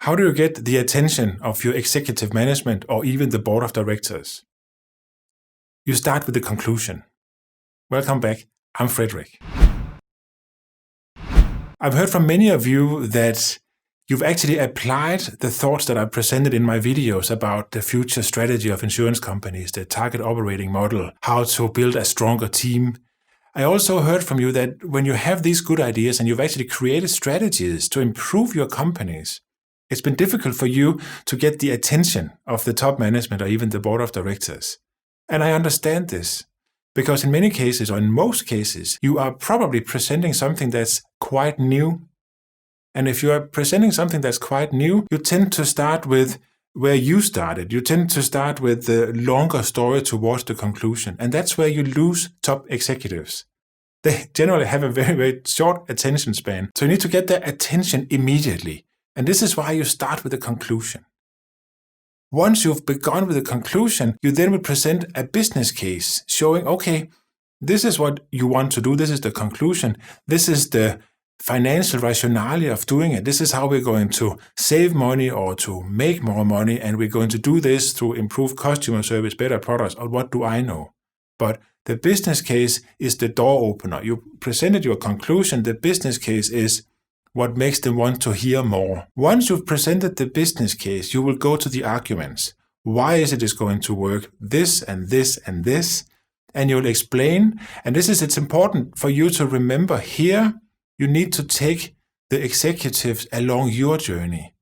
How do you get the attention of your executive management or even the board of directors? You start with the conclusion. Welcome back. I'm Frederik. I've heard from many of you that you've actually applied the thoughts that I presented in my videos about the future strategy of insurance companies, the target operating model, how to build a stronger team. I also heard from you that when you have these good ideas and you've actually created strategies to improve your companies, it's been difficult for you to get the attention of the top management or even the board of directors. And I understand this, because in many cases, or in most cases, you are probably presenting something that's quite new. And if you are presenting something that's quite new, you tend to start with where you started. You tend to start with the longer story towards the conclusion. And that's where you lose top executives. They generally have a very, very short attention span. So you need to get their attention immediately. And this is why you start with the conclusion. Once you've begun with the conclusion, you then will present a business case showing, okay, this is what you want to do. This is the conclusion. This is the financial rationale of doing it. This is how we're going to save money or to make more money. And we're going to do this through improved customer service, better products, or what do I know? But the business case is the door opener. You presented your conclusion. The business case is what makes them want to hear more. Once you've presented the business case, you will go to the arguments. Why is it going to work? This and this and this. And you'll explain. And it's important for you to remember here, you need to take the executives along your journey.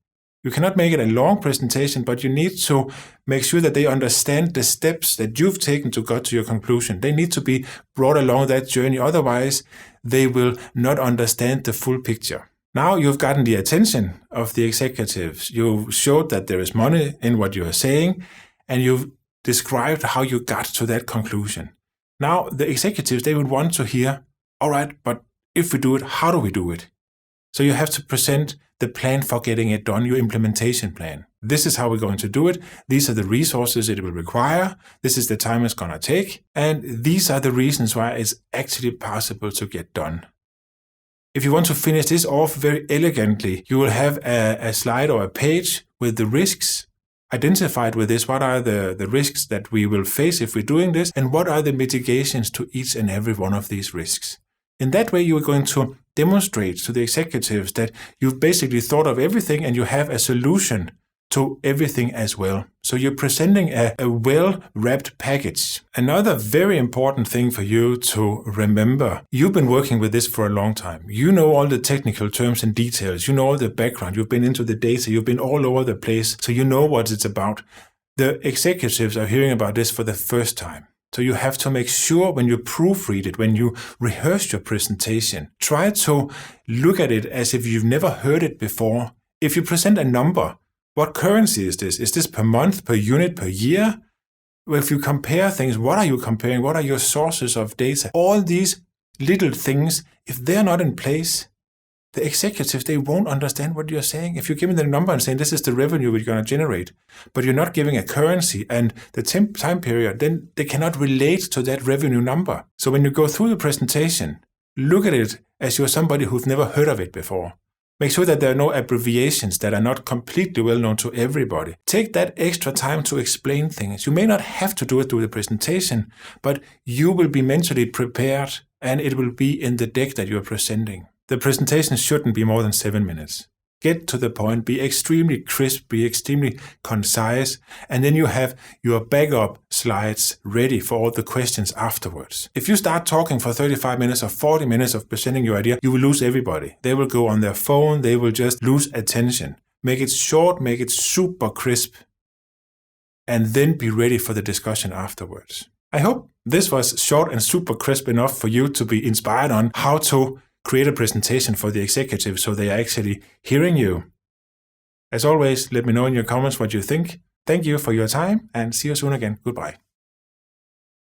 You cannot make it a long presentation, but you need to make sure that they understand the steps that you've taken to get to your conclusion. They need to be brought along that journey. Otherwise, they will not understand the full picture. Now you've gotten the attention of the executives. You've showed that there is money in what you are saying, and you've described how you got to that conclusion. Now the executives, they would want to hear, all right, but if we do it, how do we do it? So you have to present the plan for getting it done, your implementation plan. This is how we're going to do it. These are the resources it will require. This is the time it's going to take. And these are the reasons why it's actually possible to get done. If you want to finish this off very elegantly, you will have a slide or a page with the risks identified with this. What are the risks that we will face if we're doing this? And what are the mitigations to each and every one of these risks? In that way, you are going to demonstrate to the executives that you've basically thought of everything and you have a solution to everything as well. So you're presenting a well-wrapped package. Another very important thing for you to remember, you've been working with this for a long time. You know all the technical terms and details. You know all the background. You've been into the data. You've been all over the place. So you know what it's about. The executives are hearing about this for the first time. So you have to make sure when you proofread it, when you rehearse your presentation, try to look at it as if you've never heard it before. If you present a number, what currency is this? Is this per month, per unit, per year? Well, if you compare things, what are you comparing? What are your sources of data? All these little things, if they're not in place, the executives, they won't understand what you're saying. If you're giving them a number and saying this is the revenue we're going to generate, but you're not giving a currency and the time period, then they cannot relate to that revenue number. So when you go through the presentation, look at it as you're somebody who's never heard of it before. Make sure that there are no abbreviations that are not completely well known to everybody. Take that extra time to explain things. You may not have to do it through the presentation, but you will be mentally prepared and it will be in the deck that you're presenting. The presentation shouldn't be more than 7 minutes. Get to the point, be extremely crisp, be extremely concise, and then you have your backup slides ready for all the questions afterwards. If you start talking for 35 minutes or 40 minutes of presenting your idea, you will lose everybody. They will go on their phone, they will just lose attention. Make it short, make it super crisp, and then be ready for the discussion afterwards. I hope this was short and super crisp enough for you to be inspired on how to create a presentation for the executives so they are actually hearing you. As always, let me know in your comments what you think. Thank you for your time and see you soon again. Goodbye.